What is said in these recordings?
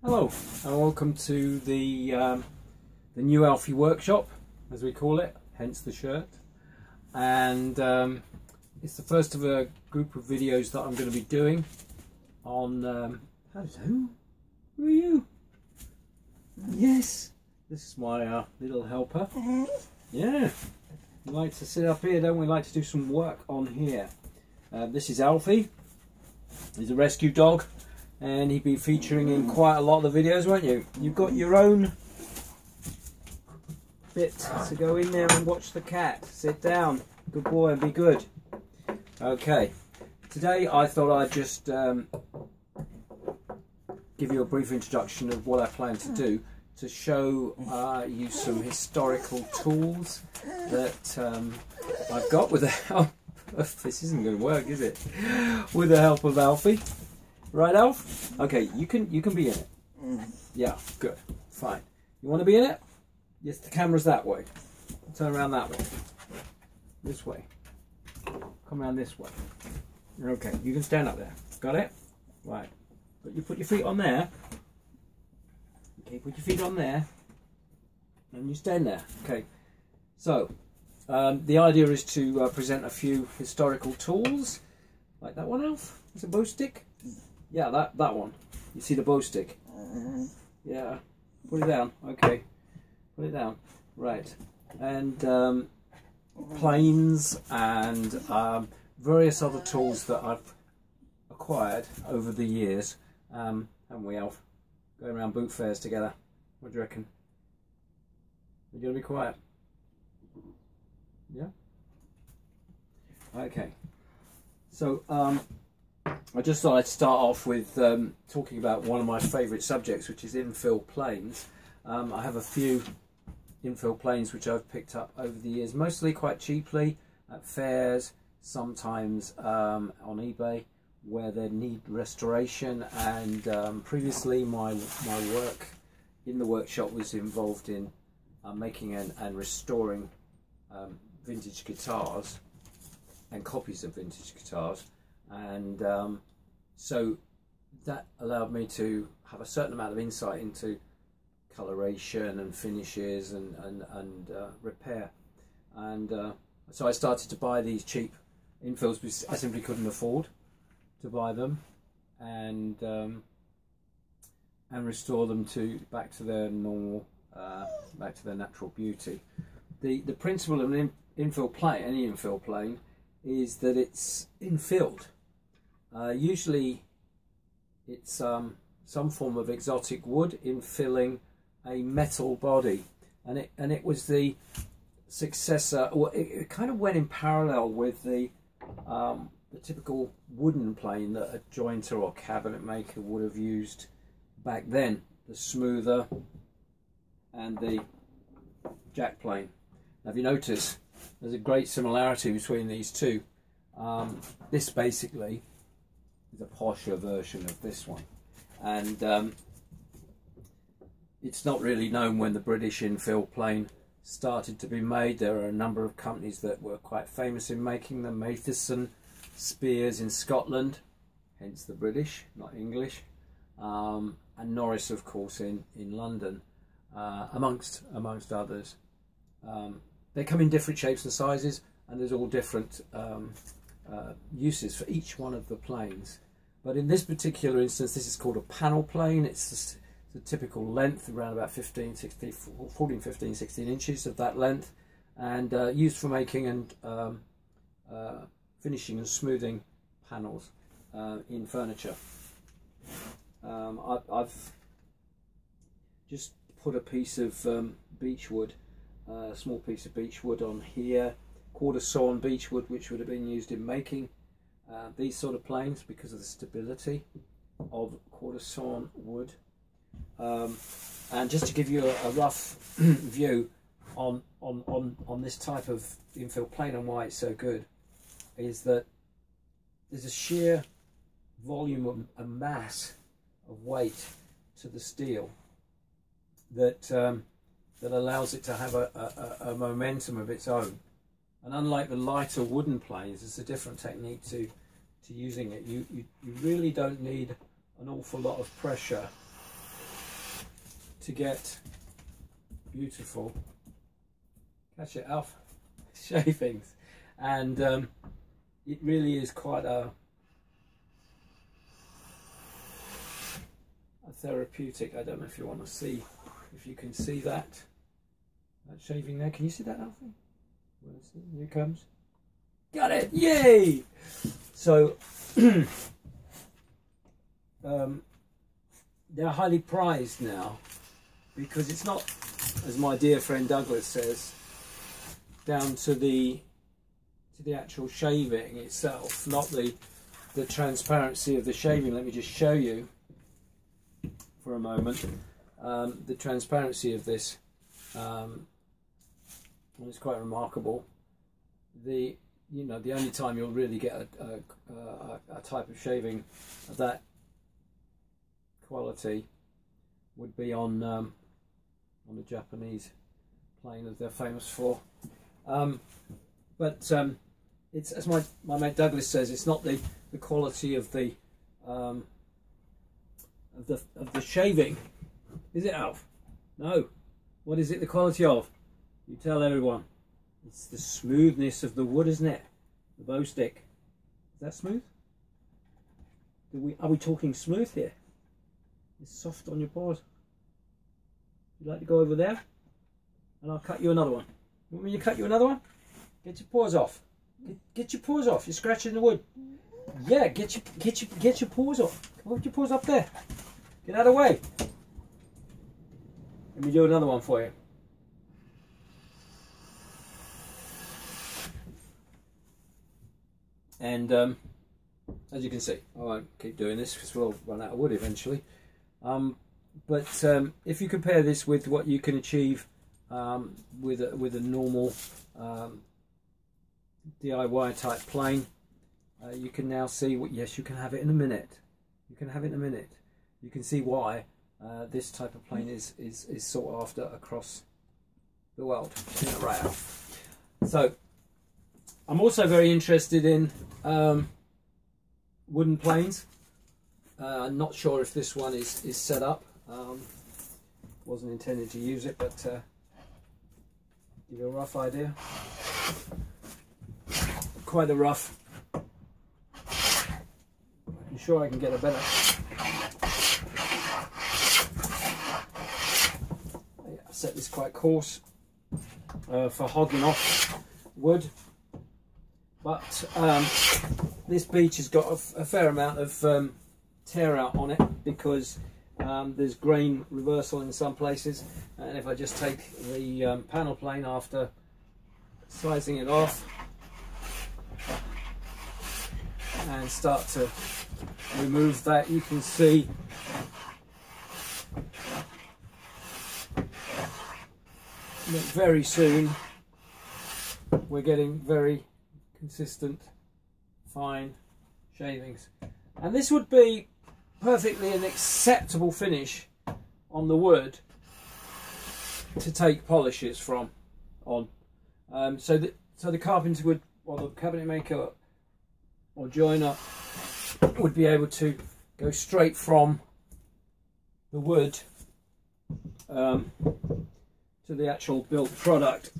Hello and welcome to the new ALFIE workshop, as we call it, hence the shirt. And it's the first of a group of videos that I'm going to be doing on hello, who are you? Yes, this is my little helper. Yeah, we like to sit up here, don't we? Like to do some work on here. This is ALFIE. He's a rescue dog, and he'd be featuring in quite a lot of the videos, won't you? You've got your own bit to go in there and watch the cat. Sit down, good boy, and be good. Okay, today I thought I'd just give you a brief introduction of what I plan to do to show you some historical tools that I've got with the help of, this isn't going to work, is it? With the help of ALFIE. Right, Alf? Okay, you can be in it. Yeah, good, fine. You want to be in it? Yes, the camera's that way. Turn around that way. This way. Come around this way. Okay, you can stand up there. Got it? Right. But you put your feet on there. Okay, put your feet on there. And you stand there. Okay. So, the idea is to present a few historical tools. Like that one, Alf? It's a bow stick? Yeah, that one. You see the bow stick? Yeah. Put it down. Okay. Put it down. Right. And planes and various other tools that I've acquired over the years. Haven't we, Alf? Going around boot fairs together. What do you reckon? Are you going to be quiet? Yeah? Okay. So, I just thought I'd start off with talking about one of my favourite subjects, which is infill planes. I have a few infill planes which I've picked up over the years, mostly quite cheaply at fairs, sometimes on eBay, where they need restoration. And previously my work in the workshop was involved in making and restoring vintage guitars and copies of vintage guitars. And so that allowed me to have a certain amount of insight into coloration and finishes and repair. And so I started to buy these cheap infills because I simply couldn't afford to buy them, and restore them back to their normal, back to their natural beauty. The principle of an infill plane, any infill plane, is that it's infilled. Usually it's some form of exotic wood infilling a metal body, and it was the successor, or it kind of went in parallel with the typical wooden plane that a jointer or cabinet maker would have used back then, the smoother and the jack plane. Now, if you notice, there's a great similarity between these two. This basically is a posher version of this one, and it's not really known when the British infill plane started to be made. There are a number of companies that were quite famous in making them. Matheson, Spears in Scotland, hence the British, not English, and Norris, of course, in London, amongst others. They come in different shapes and sizes, and there's all different uses for each one of the planes. But in this particular instance, this is called a panel plane. It's the typical length, around about 14, 15, 16 inches of that length, and used for making and finishing and smoothing panels in furniture. I've just put a piece of beechwood, a small piece of beechwood on here, quarter sawn beechwood, which would have been used in making these sort of planes because of the stability of quarter sawn wood. And just to give you a rough view on this type of infill plane and why it's so good, is that there's a sheer volume and mass of weight to the steel that that allows it to have a momentum of its own. And unlike the lighter wooden planes, it's a different technique to using it. You really don't need an awful lot of pressure to get beautiful, catch it, Alf, shavings, and it really is quite a therapeutic. I don't know if you want to see, if you can see that shaving there. Can you see that, Alfie? Here it comes. Got it! Yay! So they're highly prized now, because it's not, as my dear friend Douglas says, down to the actual shaving itself, not the transparency of the shaving. Let me just show you for a moment the transparency of this. It's quite remarkable. The only time you'll really get a type of shaving of that quality would be on the Japanese plane, as they're famous for. But it's, as my mate Douglas says, it's not the quality of the shaving, is it, Alf? No. What is it the quality of? You tell everyone. It's the smoothness of the wood, isn't it? The bow stick. Is that smooth? Are we talking smooth here? It's soft on your paws. You'd like to go over there? And I'll cut you another one. You want me to cut you another one? Get your paws off. Get your paws off. You're scratching the wood. Yeah, get your paws off. Put your paws up there. Get out of the way. Let me do another one for you. And as you can see, I won't keep doing this because we'll run out of wood eventually. But if you compare this with what you can achieve with a normal DIY type plane, you can now see what. Yes, you can have it in a minute. You can have it in a minute. You can see why this type of plane is sought after across the world. So I'm also very interested in wooden planes. Not sure if this one is set up. Wasn't intended to use it, but give you a rough idea. Quite a rough. I'm sure I can get a better. I set this quite coarse for hogging off wood. But this beech has got a fair amount of tear out on it, because there's grain reversal in some places, and if I just take the panel plane after slicing it off and start to remove that, you can see that very soon we're getting very consistent fine shavings, and this would be perfectly an acceptable finish on the wood to take polishes from on. So the carpenter would, or the cabinet maker or joiner would be able to go straight from the wood to the actual built product.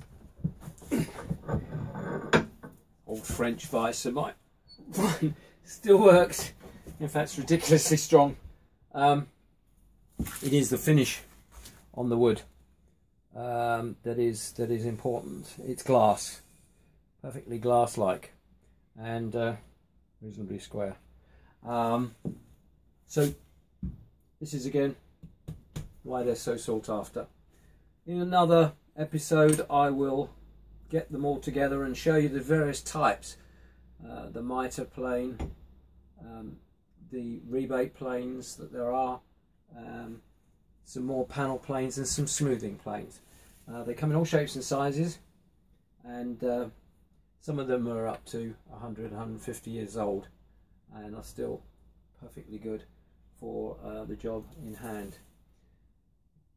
Old French vice, it might still works. In fact, it's ridiculously strong. It is the finish on the wood that is important. It's glass, perfectly glass-like, and reasonably square. So this is again why they're so sought after. In another episode, I will get them all together and show you the various types, the mitre plane, the rebate planes that there are, some more panel planes and some smoothing planes. They come in all shapes and sizes, and some of them are up to 100, 150 years old and are still perfectly good for the job in hand.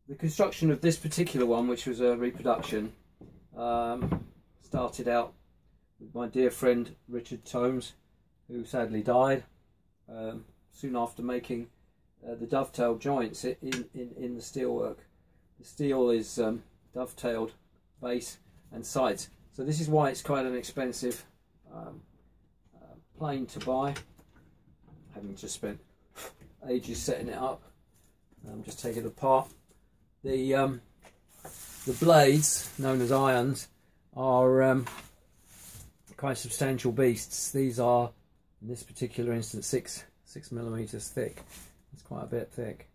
The construction of this particular one, which was a reproduction, started out with my dear friend Richard Tomes, who sadly died soon after making the dovetail joints in the steelwork The steel is dovetailed base and sides. So this is why it's quite an expensive plane to buy. Having just spent ages setting it up. Just take it apart. The blades, known as irons, are quite substantial beasts. These are, in this particular instance, 6 millimeters thick. It's quite a bit thick,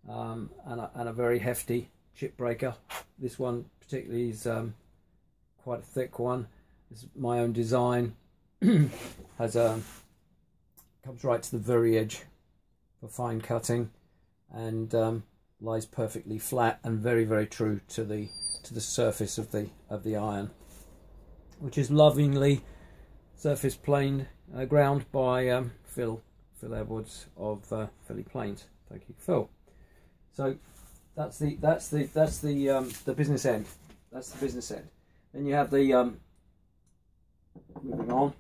and a very hefty chip breaker. This one particularly is quite a thick one. This is my own design. Has comes right to the very edge for fine cutting, and lies perfectly flat and very true to the surface of the iron, which is lovingly surface planed, ground by Phil Edwards of Philly Planes. Thank you, Phil. So that's the business end. That's the business end. Then you have the moving on.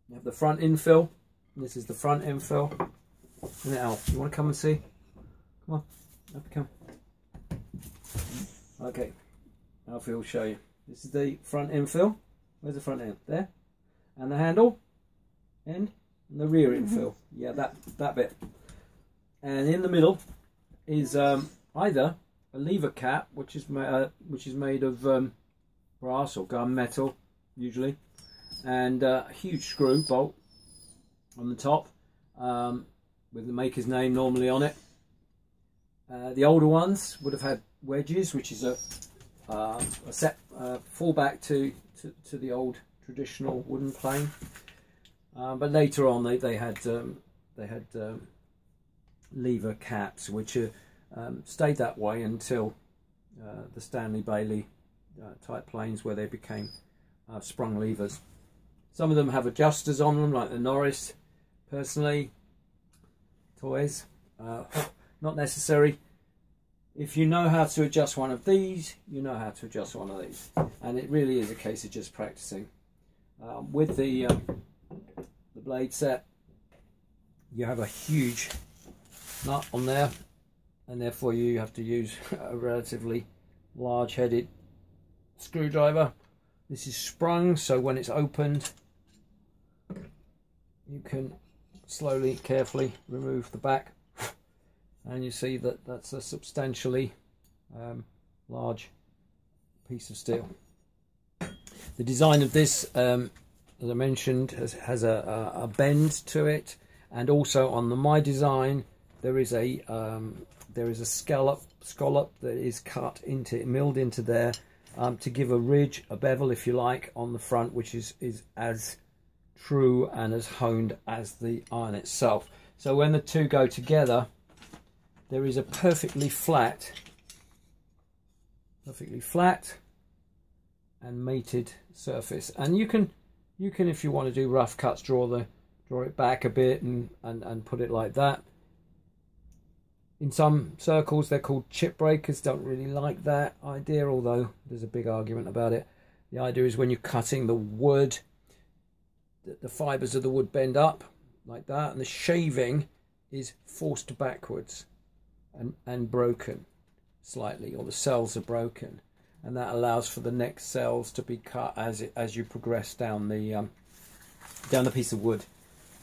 You have the front infill. This is the front infill. Isn't it, Alf? You want to come and see? Come on, up you come. Okay, Alfie will show you. This is the front infill. Where's the front end? There. And the handle end, and the rear infill. Yeah, that bit. And in the middle is either a lever cap, which is made of brass or gunmetal usually, and a huge screw bolt on the top with the maker's name normally on it. The older ones would have had wedges, which is a set fallback to the old traditional wooden plane. But later on, they had lever caps, which stayed that way until the Stanley Bailey type planes, where they became sprung levers. Some of them have adjusters on them, like the Norris. Personally, toys, not necessary. If you know how to adjust one of these, you know how to adjust one of these, and it really is a case of just practicing. With the blade set, you have a huge nut on there, and therefore you have to use a relatively large-headed screwdriver. This is sprung, so when it's opened, you can slowly, carefully remove the back, and you see that that's a substantially large piece of steel. The design of this, as I mentioned, has a bend to it, and also on my design there is a scallop that is milled into there to give a ridge, a bevel if you like, on the front, which is as true and as honed as the iron itself. So when the two go together, there is a perfectly flat and mated surface. And you can if you want to do rough cuts, draw it back a bit and put it like that. In some circles they're called chip breakers. Don't really like that idea, although there's a big argument about it. The idea is when you're cutting the wood, the fibres of the wood bend up like that, and the shaving is forced backwards and broken slightly, or the cells are broken, and that allows for the next cells to be cut as you progress down the piece of wood.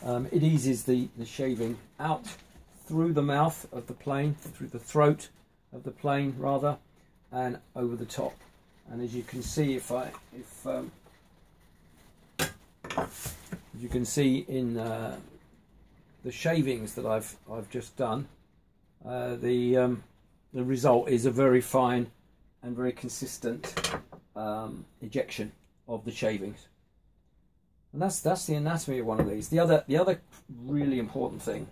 It eases the shaving out through the mouth of the plane, through the throat of the plane rather, and over the top. And as you can see, if you can see in the shavings that I've just done, the result is a very fine and very consistent ejection of the shavings. And that's the anatomy of one of these. The other really important thing,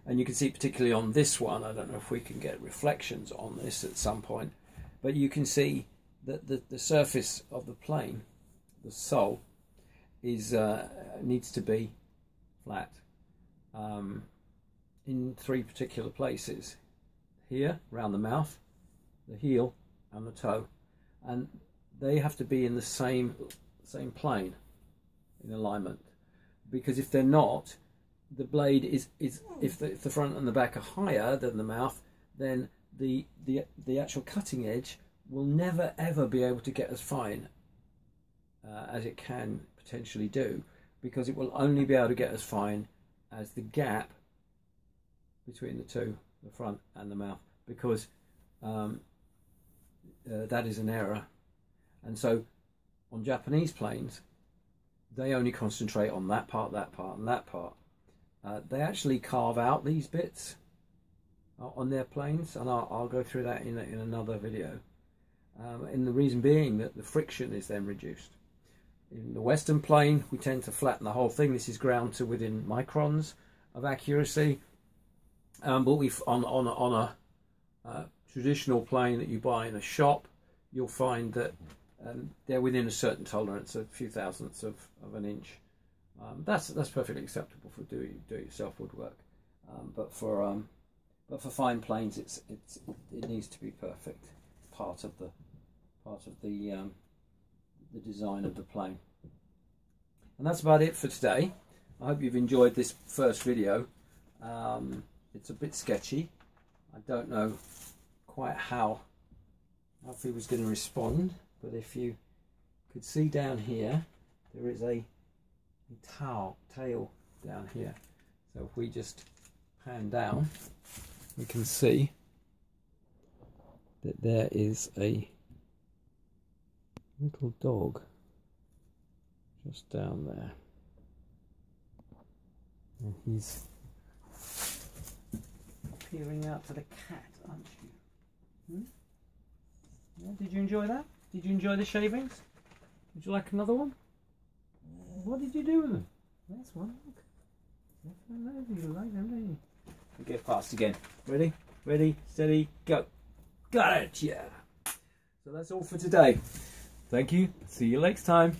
and you can see particularly on this one, I don't know if we can get reflections on this at some point, but you can see that the surface of the plane, the sole, needs to be flat in three particular places: here, around the mouth, the heel, and the toe, and they have to be in the same plane in alignment, because if they're not, the blade is if the front and the back are higher than the mouth, then the actual cutting edge will never ever be able to get as fine as it can potentially do, because it will only be able to get as fine as the gap between the two, the front and the mouth, because that is an error. And so on Japanese planes, they only concentrate on that part, and that part. They actually carve out these bits on their planes, and I'll go through that in another video. And the reason being that the friction is then reduced. In the Western plane, we tend to flatten the whole thing. This is ground to within microns of accuracy. But on a traditional plane that you buy in a shop, you'll find that they're within a certain tolerance, a few thousandths of an inch. That's perfectly acceptable for do-it-yourself woodwork. But for fine planes, it needs to be perfect. Part of the design of the plane. And that's about it for today. I hope you've enjoyed this first video. It's a bit sketchy. I don't know quite how ALFIE was going to respond, but if you could see down here, there is a tail down here. So if we just pan down, we can see that there is a little dog just down there, and he's peering out to the cat, aren't you? Yeah, did you enjoy that? Did you enjoy the shavings? Would you like another one? What did you do with them? That's one. Look. You like them, don't you? We get past again. Ready? Ready? Steady? Go! Got it! Yeah! So that's all for today. Thank you. See you next time.